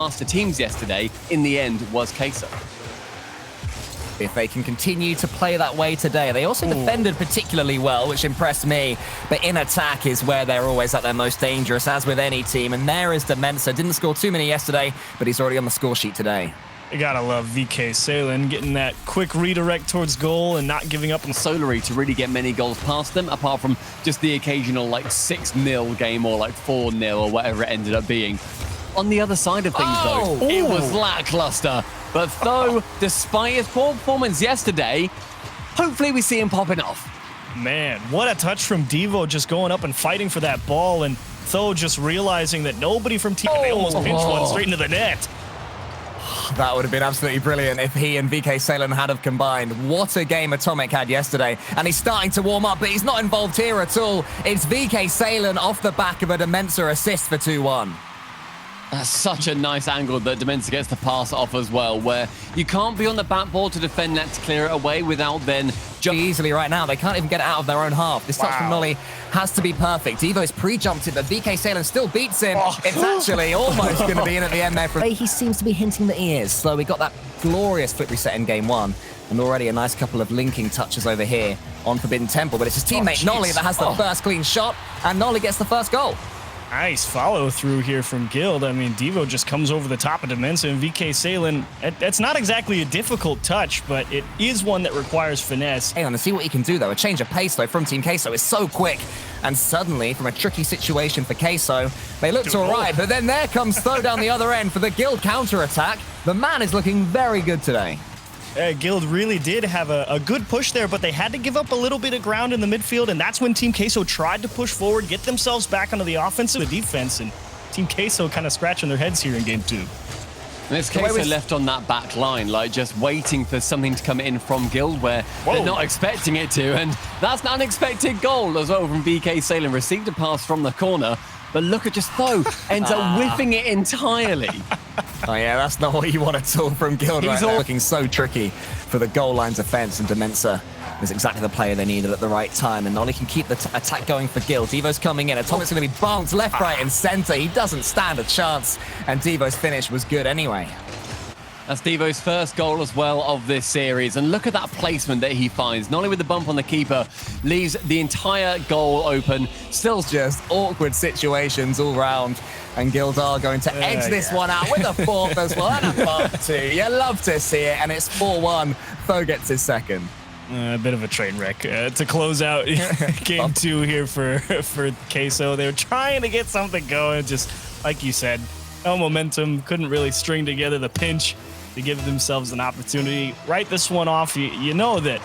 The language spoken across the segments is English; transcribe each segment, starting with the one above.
master teams yesterday, in the end, was Queso. If they can continue to play that way today. They also defended particularly well, which impressed me. But in attack is where they're always at their most dangerous, as with any team. And there is Demensa. Didn't score too many yesterday, but he's already on the score sheet today. You gotta love VK Salen getting that quick redirect towards goal and not giving up on Solary to really get many goals past them, apart from just the occasional like 6-0 game or like 4-0 or whatever it ended up being. On the other side of things, though, it was lackluster. But though, despite his poor performance yesterday, hopefully we see him popping off. Man, what a touch from Devo, just going up and fighting for that ball, and Tho just realizing that nobody from team, they almost pinched one straight into the net. That would have been absolutely brilliant if he and VK Salen had have combined. What a game Atomic had yesterday. And he's starting to warm up, but he's not involved here at all. It's VK Salen off the back of a Demensa assist for 2-1. That's such a nice angle that Demensa gets the pass off as well, where you can't be on the backboard to defend that to clear it away without then easily right now. They can't even get it out of their own half. This touch from Nolly has to be perfect. Evo's pre-jumped it, but VK Salen still beats him. It's actually almost going to be in at the end there. He seems to be hinting that he is. So we got that glorious flip reset in game one, and already a nice couple of linking touches over here on Forbidden Temple, but it's his teammate Nolly that has the first clean shot, and Nolly gets the first goal. Nice follow through here from Guild. I mean, Devo just comes over the top of Demensa, and VK Salen, that's not exactly a difficult touch, but it is one that requires finesse. Hang on, to see what he can do, though. A change of pace, though, from Team Queso is so quick. And suddenly, from a tricky situation for Queso, they looked all right, but then there comes Tho down the other end for the Guild counter-attack. The man is looking very good today. Guild really did have a good push there, but they had to give up a little bit of ground in the midfield, and that's when Team Queso tried to push forward, get themselves back onto the offensive defense, and Team Queso kind of scratching their heads here in game two. And it's Queso left on that back line, like just waiting for something to come in from Guild where they're not expecting it to, and that's an unexpected goal as well from VK Salen. Received a pass from the corner, but look at just Tho ends up whiffing it entirely. Oh yeah, that's not what you want at all from Guild right now. Looking so tricky for the goal line defense, and Demensa is exactly the player they needed at the right time, and Nolly can keep the attack going for Guild. Devo's coming in, Atomic's going to be bonked left, right, and center. He doesn't stand a chance, and Devo's finish was good anyway. That's Devo's first goal as well of this series, and look at that placement that he finds. Nolly with the bump on the keeper leaves the entire goal open. Still just awkward situations all round, and Guild are going to edge this one out with a fourth as well, and a bump too. You love to see it, and it's 4-1. Tho gets his second. A bit of a train wreck to close out game two here for Queso. They were trying to get something going, just like you said, no momentum, couldn't really string together the pinch to give themselves an opportunity. Right this one off, you know that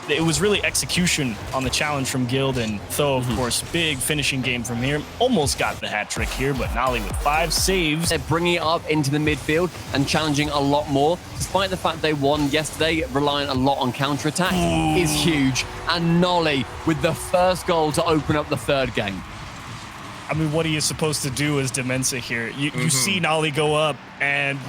it was really execution on the challenge from Guild, and Tho, of course, big finishing game from here. Almost got the hat trick here, but Nolly with 5 saves. They're bringing it up into the midfield and challenging a lot more. Despite the fact they won yesterday, relying a lot on counter-attack is huge. And Nolly with the first goal to open up the third game. I mean, what are you supposed to do as Demensa here? You see Nolly go up, and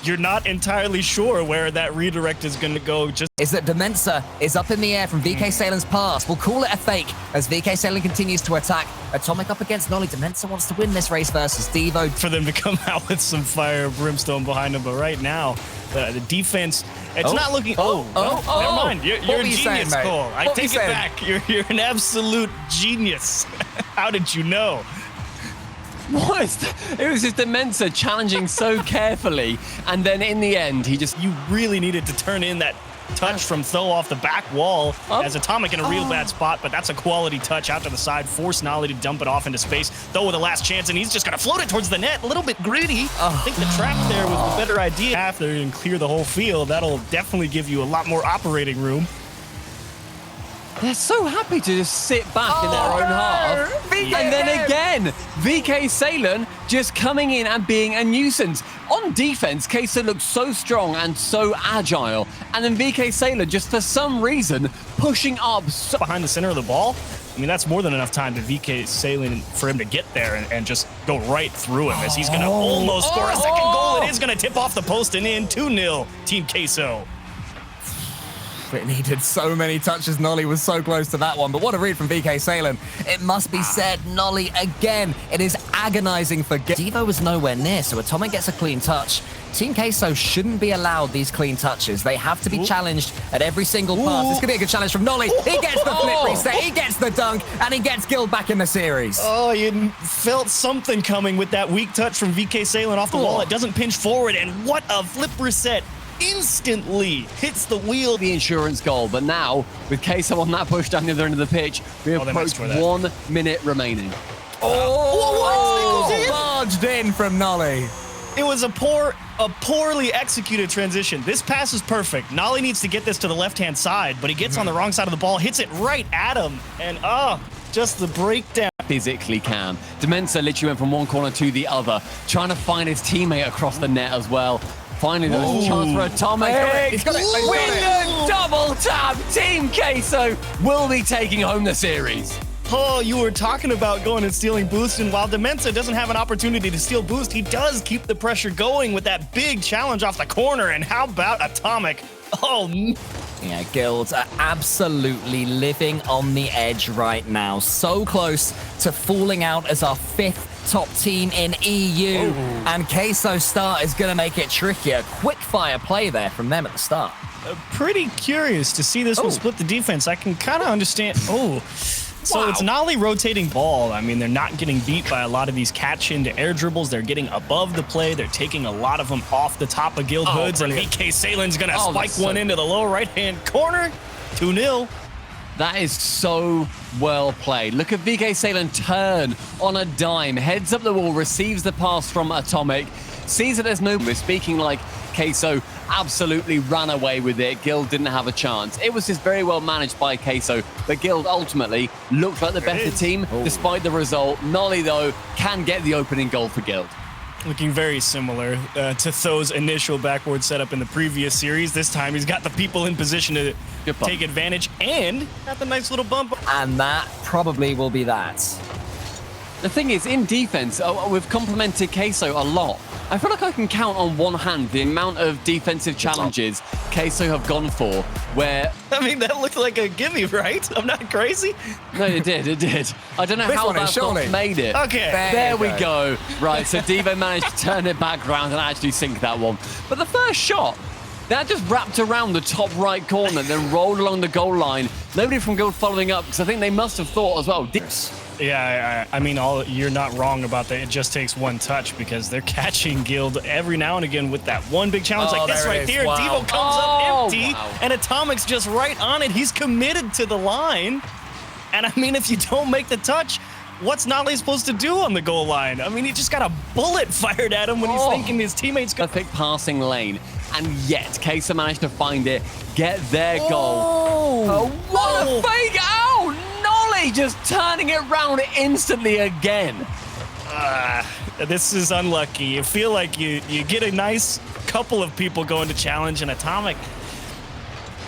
you're not entirely sure where that redirect is going to go. Is that Demensa is up in the air from VK Salen's pass. We'll call it a fake as VK Salen continues to attack. Atomic up against Nolly. Demensa wants to win this race versus Devo. For them to come out with some fire brimstone behind them, but right now, the defense, it's not looking... Never mind. You're a genius, saying, Cole. I take it back. You're an absolute genius. How did you know? What is that? It was just Demensa challenging so carefully, and then in the end, he just... You really needed to turn in that touch from Tho off the back wall as Atomic in a real bad spot, but that's a quality touch out to the side. Force Nolly to dump it off into space. Tho with the last chance, and he's just going to float it towards the net. A little bit greedy. I think the trap there was a better idea. After and clear the whole field, that'll definitely give you a lot more operating room. They're so happy to just sit back in their own half. And then again, VK Salen just coming in and being a nuisance. On defense, Queso looks so strong and so agile. And then VK Salen just for some reason pushing up behind the center of the ball. I mean, that's more than enough time to VK Salen for him to get there and just go right through him as he's going to almost score a second goal. It is going to tip off the post and in. 2-0 Team Queso. It needed so many touches. Nolly was so close to that one, but what a read from VK Salen. It must be said, Nolly again. It is agonizing for Devo was nowhere near, so Atomic gets a clean touch. Team Queso shouldn't be allowed these clean touches. They have to be challenged at every single pass. This could be a good challenge from Nolly. He gets the flip reset, he gets the dunk, and he gets Guild back in the series. Oh, you felt something coming with that weak touch from VK Salen off the wall. It doesn't pinch forward, and what a flip reset. Instantly hits the wheel. The insurance goal, but now with Queso on that push down the other end of the pitch, we approach 1 minute remaining. Barged in from Nolly. It was a poorly executed transition. This pass is perfect. Nolly needs to get this to the left-hand side, but he gets on the wrong side of the ball, hits it right at him, and just the breakdown. Physically can. Demensa literally went from one corner to the other, trying to find his teammate across the net as well. Finally, there's a chance for Atomic. He's got it. With the double tap, Team Queso will be taking home the series. Oh, you were talking about going and stealing boost, and while Demensa doesn't have an opportunity to steal boost, he does keep the pressure going with that big challenge off the corner. And how about Atomic? Oh, yeah, Guilds are absolutely living on the edge right now. So close to falling out as our 5th top team in EU. And Queso start is going to make it trickier. Quick fire play there from them at the start. Pretty curious to see this one split the defense. I can kind of understand. So it's Nolly rotating ball. I mean, they're not getting beat by a lot of these catch into air dribbles. They're getting above the play. They're taking a lot of them off the top of Guild hoods. Brilliant. And VK Salen's going to spike one into the lower right-hand corner. 2-0. That is so well played. Look at VK Salen turn on a dime, heads up the wall, receives the pass from Atomic, sees that there's no... We're speaking like Queso absolutely ran away with it. Guild didn't have a chance. It was just very well managed by Queso, but Guild ultimately looked like the better team despite the result. Nolly, though, can get the opening goal for Guild. Looking very similar to Tho's initial backward setup in the previous series. This time he's got the people in position to take advantage and got the nice little bump. And that probably will be that. The thing is, in defense, we've complimented Queso a lot. I feel like I can count on one hand the amount of defensive challenges Queso have gone for, where... I mean, that looked like a gimme, right? I'm not crazy. No, it did. I don't know how that's not made it. Okay. There we go. Right, so Devo managed to turn it back around and actually sink that one. But the first shot, that just wrapped around the top right corner, then rolled along the goal line. Nobody from Guild following up, because I think they must have thought as well. Yeah, I mean, you're not wrong about that. It just takes one touch because they're catching Guild every now and again with that one big challenge like this right there. Wow. Devo comes up empty, and Atomic's just right on it. He's committed to the line. And I mean, if you don't make the touch, what's Nolly supposed to do on the goal line? I mean, he just got a bullet fired at him when he's thinking his teammates... Perfect passing lane. And yet, Queso managed to find it, get their goal. What a fake out! Nolly just turning it around instantly again. This is unlucky. You feel like you get a nice couple of people going to challenge an Atomic.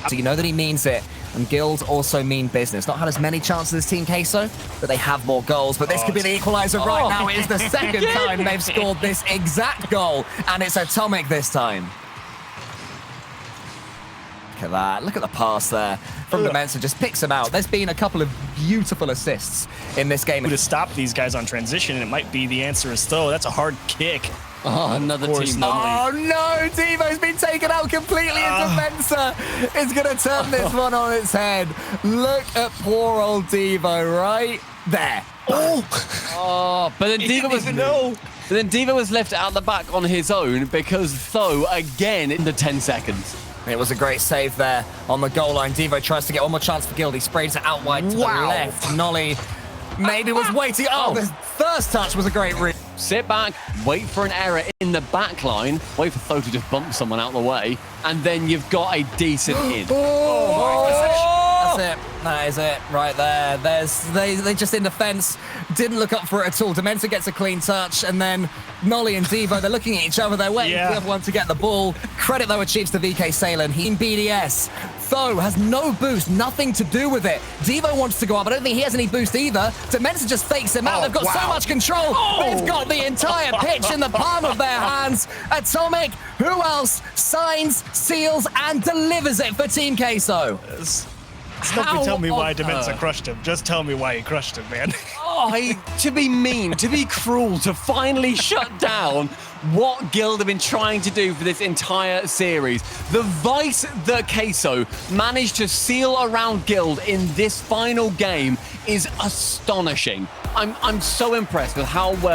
So you know that he means it. And Guild also mean business. Not had as many chances as Team Queso, but they have more goals. But this could be the equalizer right now. It is the second time they've scored this exact goal, and it's Atomic this time. Look at that. Look at the pass there from Demensa. Just picks him out. There's been a couple of beautiful assists in this game. To stop these guys on transition, and it might be the answer is Tho. That's a hard kick. Oh, another team. Oh, no. Devo's been taken out completely, and Demensa is going to turn this one on its head. Look at poor old Devo right there. But then Devo was... But then Devo was left out the back on his own because Tho, again, in the 10 seconds. It was a great save there on the goal line. Devo tries to get one more chance for Guild. He sprays it out wide to the left. Nolly maybe was waiting. The first touch was a great read. Sit back, wait for an error in the back line, wait for Tho to just bump someone out of the way, and then you've got a decent in. That's it. That is it right there. They just in defense didn't look up for it at all. Demensa gets a clean touch, and then Nolly and Devo, they're looking at each other. They're waiting for the other one to get the ball. Credit, though, achieves to VK Salen. He in BDS though, has no boost, nothing to do with it. Devo wants to go up. I don't think he has any boost either. Dimensa just fakes him out. They've got so much control. They've got the entire pitch in the palm of their hands. Atomic, who else? Signs, seals, and delivers it for Team Queso. Stop tell me why Dimensa crushed him. Just tell me why he crushed him, man. To be mean, to be cruel, to finally shut down what Guild have been trying to do for this entire series. The vice that Queso managed to seal around Guild in this final game is astonishing. I'm so impressed with how well